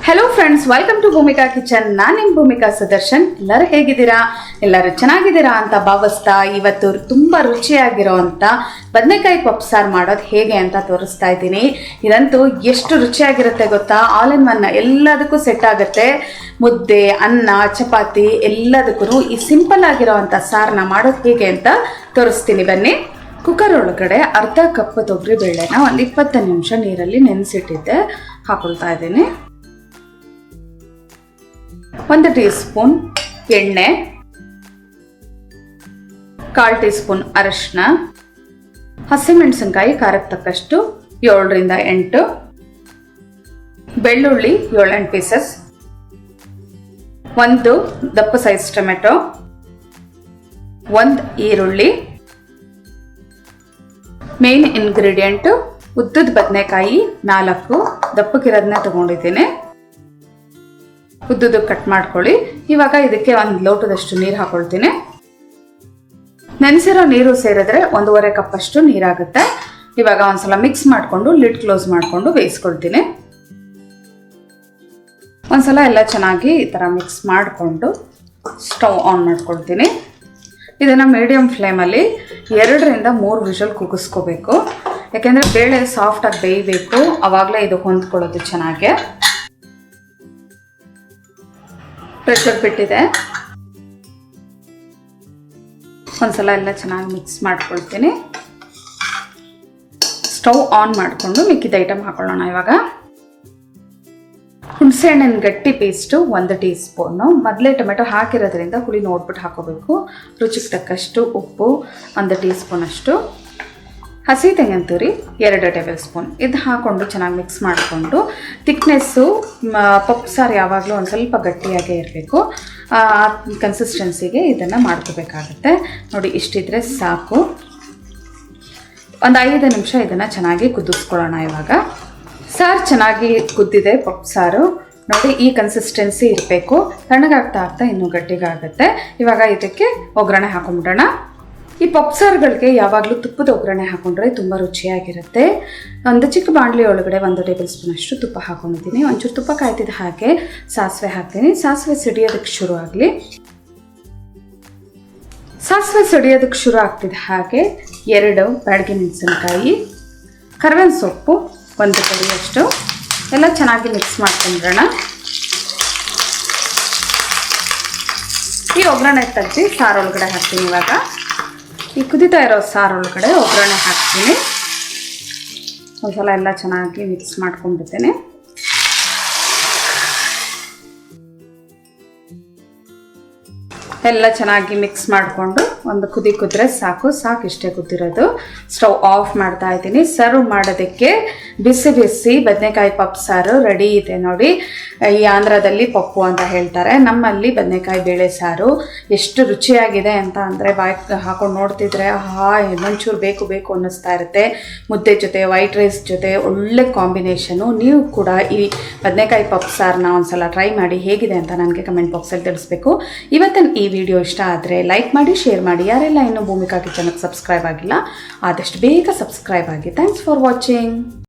Hello friends, welcome to भूमिका kitchen. ನಾನು ಭೂಮಿಕಾ ಸುದರ್ಶನ್। ಎಲ್ಲರೂ ಹೇಗಿದ್ದೀರಾ? ಎಲ್ಲರೂ ಚೆನ್ನಾಗಿದ್ದೀರಾ ಅಂತ ಭಾವಿಸ್ತಾ ಇವತ್ತು ತುಂಬಾ ರುಚಿಯಾಗಿರುವಂತ ಬದನೆಕಾಯಿ ಪಪ್ಪು ಸಾರು ಮಾಡೋದು ಹೇಗೆ ಅಂತ ತೋರಿಸ್ತಾ ಇದ್ದೀನಿ। ಇದಂತೂ ಎಷ್ಟು ರುಚಿಯಾಗಿರುತ್ತೆ ಗೊತ್ತಾ? ಆಲ್ ಇನ್ ಒನ್, ಎಲ್ಲದಕ್ಕೂ ಸೆಟ್ ಆಗುತ್ತೆ। ಮುದ್ದೆ, ಅನ್ನ, ಚಪಾತಿ ಎಲ್ಲದಕ್ಕೂ ಈ ಸಿಂಪಲ್ ಆಗಿರುವಂತ ಸಾರನ್ನ ಮಾಡೋದು ಹೇಗೆ ಅಂತ ತೋರಿಸ್ತೀನಿ ಬನ್ನಿ। ಕುಕ್ಕರ್ ಒಳಗಡೆ ಅರ್ಧ ಕಪ್ ತೊಗರಿ ಬೇಳೆನ ಒಂದು 20 ನಿಮಿಷ ನೀರಲ್ಲಿ ನೆನೆಸಿಟ್ಟಿದ್ದೆ, ಹಾಕೊಳ್ತಾ ಇದ್ದೀನಿ। 1 ಟೀ ಸ್ಪೂನ್ ಎಣ್ಣೆ, 1/4 ಟೀ ಸ್ಪೂನ್ ಅರಿಶಿನ, ಹಸಿಮೆಣಸಿನಕಾಯಿ ಖಾರಕ್ಕೆ ತಕ್ಕಷ್ಟು 7 ರಿಂದ 8, ಬೆಳ್ಳುಳ್ಳಿ 7-8 ಪೀಸಸ್, 1 ದಪ್ಪ ಸೈಜ್ ಟೊಮೆಟೊ, 1 ಈರುಳ್ಳಿ, ಮೇನ್ ಇಂಗ್ರೀಡಿಯೆಂಟ್ ಉದ್ದದ ಬದನೆಕಾಯಿ 4 ದಪ್ಪಕ್ಕಿರೋದನ್ನ ತಗೊಂಡಿದ್ದೀನಿ, ಉದ್ದುದು ಕಟ್ ಮಾಡ್ಕೊಳ್ಳಿ। ಇವಾಗ ಇದಕ್ಕೆ 1 ಲೋಟದಷ್ಟು ನೀರು ಹಾಕೊಳ್ತೀನಿ। ನೆನೆಸಿರೋ ನೀರು ಸೇರಿದ್ರೆ 1.5 ಕಪ್ ಅಷ್ಟು ನೀರಾಗುತ್ತೆ। ಇವಾಗ ಒಂದ್ಸಲ ಮಿಕ್ಸ್ ಮಾಡಿಕೊಂಡು ಲಿಡ್ ಕ್ಲೋಸ್ ಮಾಡಿಕೊಂಡು ಬೇಯಿಸ್ಕೊಳ್ತೀನಿ। ಒಂದ್ಸಲ ಎಲ್ಲ ಚೆನ್ನಾಗಿ ಈ ಥರ ಮಿಕ್ಸ್ ಮಾಡಿಕೊಂಡು ಸ್ಟವ್ ಆನ್ ಮಾಡ್ಕೊಳ್ತೀನಿ। ಇದನ್ನು ಮೀಡಿಯಂ ಫ್ಲೇಮಲ್ಲಿ 2 ರಿಂದ 3 ವಿಷಲ್ ಕೂಗಿಸ್ಕೋಬೇಕು, ಯಾಕೆಂದರೆ ಬೇಳೆ ಸಾಫ್ಟಾಗಿ ಬೇಯಬೇಕು, ಆವಾಗಲೇ ಇದು ಹೊಂದ್ಕೊಳ್ಳೋದು ಚೆನ್ನಾಗೆ। ಪ್ರೆಷರ್ ಬಿಟ್ಟಿದೆ, ಒಂದ್ಸಲ ಎಲ್ಲ ಚೆನ್ನಾಗಿ ಮಿಕ್ಸ್ ಮಾಡ್ಕೊಳ್ತೀನಿ। ಸ್ಟವ್ ಆನ್ ಮಾಡಿಕೊಂಡು ಮಿಕ್ಕಿದ ಐಟಮ್ ಹಾಕೊಳ್ಳೋಣ। ಇವಾಗ ಹುಣಸೆಹಣ್ಣಿನ ಗಟ್ಟಿ ಪೇಸ್ಟು 1 ಟೀ ಸ್ಪೂನು, ಮೊದಲೇ ಟೊಮೆಟೊ ಹಾಕಿರೋದ್ರಿಂದ ಹುಳಿ ನೋಡ್ಬಿಟ್ಟು ಹಾಕೋಬೇಕು। ರುಚಿಗೆ ತಕ್ಕಷ್ಟು ಉಪ್ಪು 1 ಟೀ ಸ್ಪೂನ್ ಅಷ್ಟು, ಹಸಿ ತೆಂಗಿನ ತುರಿ 2 ಟೇಬಲ್ ಸ್ಪೂನ್, ಇದು ಹಾಕ್ಕೊಂಡು ಚೆನ್ನಾಗಿ ಮಿಕ್ಸ್ ಮಾಡಿಕೊಂಡು ಥಿಕ್ನೆಸ್ಸು ಪಪ್ಪು ಸಾರು ಯಾವಾಗಲೂ ಒಂದು ಸ್ವಲ್ಪ ಗಟ್ಟಿಯಾಗೇ ಇರಬೇಕು, ಆ ಕನ್ಸಿಸ್ಟೆನ್ಸಿಗೆ ಇದನ್ನು ಮಾಡ್ಕೋಬೇಕಾಗತ್ತೆ। ನೋಡಿ, ಇಷ್ಟಿದ್ರೆ ಸಾಕು। ಒಂದು 5 ನಿಮಿಷ ಇದನ್ನು ಚೆನ್ನಾಗಿ ಕುದಿಸ್ಕೊಳ್ಳೋಣ। ಇವಾಗ ಸಾರು ಚೆನ್ನಾಗಿ ಕುದ್ದಿದೆ, ಪಪ್ಪು ಸಾರು ನೋಡಿ ಈ ಕನ್ಸಿಸ್ಟೆನ್ಸಿ ಇರಬೇಕು, ತಣ್ಣಗಾಗ್ತಾ ಆಗ್ತಾ ಇನ್ನೂ ಗಟ್ಟಿಗಾಗುತ್ತೆ। ಇವಾಗ ಇದಕ್ಕೆ ಒಗ್ಗರಣೆ ಹಾಕೊಂಡ್ಬಿಡೋಣ। ಈ ಪಪ್ಪು ಸಾರುಗಳಿಗೆ ಯಾವಾಗಲೂ ತುಪ್ಪದ ಒಗ್ಗರಣೆ ಹಾಕೊಂಡ್ರೆ ತುಂಬ ರುಚಿಯಾಗಿರುತ್ತೆ। ಒಂದು ಚಿಕ್ಕ ಬಾಣಲಿ ಒಳಗಡೆ 1 ಟೇಬಲ್ ಸ್ಪೂನ್ ಅಷ್ಟು ತುಪ್ಪ ಹಾಕೊಂಡಿದ್ದೀನಿ, ಒಂಚೂರು ತುಪ್ಪ ಕಾಯ್ತಿದ್ದ ಹಾಗೆ ಸಾಸಿವೆ ಹಾಕ್ತೀನಿ। ಸಾಸಿವೆ ಸಿಡಿಯೋದಕ್ಕೆ ಶುರು ಆಗಲಿ। ಸಾಸಿವೆ ಸಿಡಿಯೋದಕ್ಕೆ ಶುರು ಆಗ್ತಿದ್ದ ಹಾಗೆ 2 ಬ್ಯಾಡಗಿ ಮೆಣಸಿನಕಾಯಿ, ಕರಿಬೇವಿನ ಸೊಪ್ಪು 1 ಕಡಿಯಷ್ಟು ಎಲ್ಲ ಚೆನ್ನಾಗಿ ಮಿಕ್ಸ್ ಮಾಡ್ಕೊಂಡ್ರೋಣ। ಈ ಒಗ್ಗರಣೆ ತೆಗೆದು ಸಾರೊಳಗಡೆ ಹಾಕ್ತೀನಿ। ಇವಾಗ ಈ ಕುದಿತಾ ಇರೋ ಸಾರೊಳಗಡೆ ಒಗ್ಗರಣೆ ಹಾಕ್ತೀನಿ, ಒಂದ್ಸಲ ಎಲ್ಲ ಚೆನ್ನಾಗಿ ಮಿಕ್ಸ್ ಮಾಡ್ಕೊಂಡ್ಬಿಡ್ತೇನೆ। ಎಲ್ಲ ಚೆನ್ನಾಗಿ ಮಿಕ್ಸ್ ಮಾಡಿಕೊಂಡು ಒಂದು ಕುದಿ ಕುದ್ರೆ ಸಾಕು ಇಷ್ಟೇ ಕುದಿರೋದು। ಸ್ಟವ್ ಆಫ್ ಮಾಡ್ತಾ ಇದ್ದೀನಿ। ಸರ್ವ್ ಮಾಡೋದಕ್ಕೆ ಬಿಸಿ ಬಿಸಿ ಬದನೆಕಾಯಿ ಪಪ್ಪು ಸಾರು ರೆಡಿ ಇದೆ ನೋಡಿ। ಈ ಆಂಧ್ರದಲ್ಲಿ ಪಪ್ಪು ಅಂತ ಹೇಳ್ತಾರೆ, ನಮ್ಮಲ್ಲಿ ಬದನೆಕಾಯಿ ಬೇಳೆ ಸಾರು ಎಷ್ಟು ರುಚಿಯಾಗಿದೆ ಅಂತ ಅಂದರೆ ಬಾಯಿ ಹಾಕೊಂಡು ನೋಡ್ತಿದ್ರೆ ಇನ್ನೊಂಚೂರು ಬೇಕು ಅನ್ನಿಸ್ತಾ ಇರುತ್ತೆ। ಮುದ್ದೆ ಜೊತೆ, ವೈಟ್ ರೈಸ್ ಜೊತೆ ಒಳ್ಳೆ ಕಾಂಬಿನೇಷನು। ನೀವು ಕೂಡ ಈ ಬದನೆಕಾಯಿ ಪಪ್ಪು ಸಾರನ್ನ ಒಂದ್ಸಲ ಟ್ರೈ ಮಾಡಿ, ಹೇಗಿದೆ ಅಂತ ನನಗೆ ಕಮೆಂಟ್ ಬಾಕ್ಸಲ್ಲಿ ತಿಳಿಸ್ಬೇಕು। ಇವತ್ತಿನ ಈ ವಿಡಿಯೋ ಇಷ್ಟ ಆದರೆ ಲೈಕ್ ಮಾಡಿ, ಶೇರ್ ಮಾಡಿ। ಯಾರೆಲ್ಲ ಇನ್ನೂ ಭೂಮಿಕಾ ಕಿಚನ್ಗೆ ಸಬ್ಸ್ಕ್ರೈಬ್ ಆಗಿಲ್ಲ ಆದಷ್ಟು ಬೇಗ ಸಬ್ಸ್ಕ್ರೈಬ್ ಆಗಿ। Thanks for watching.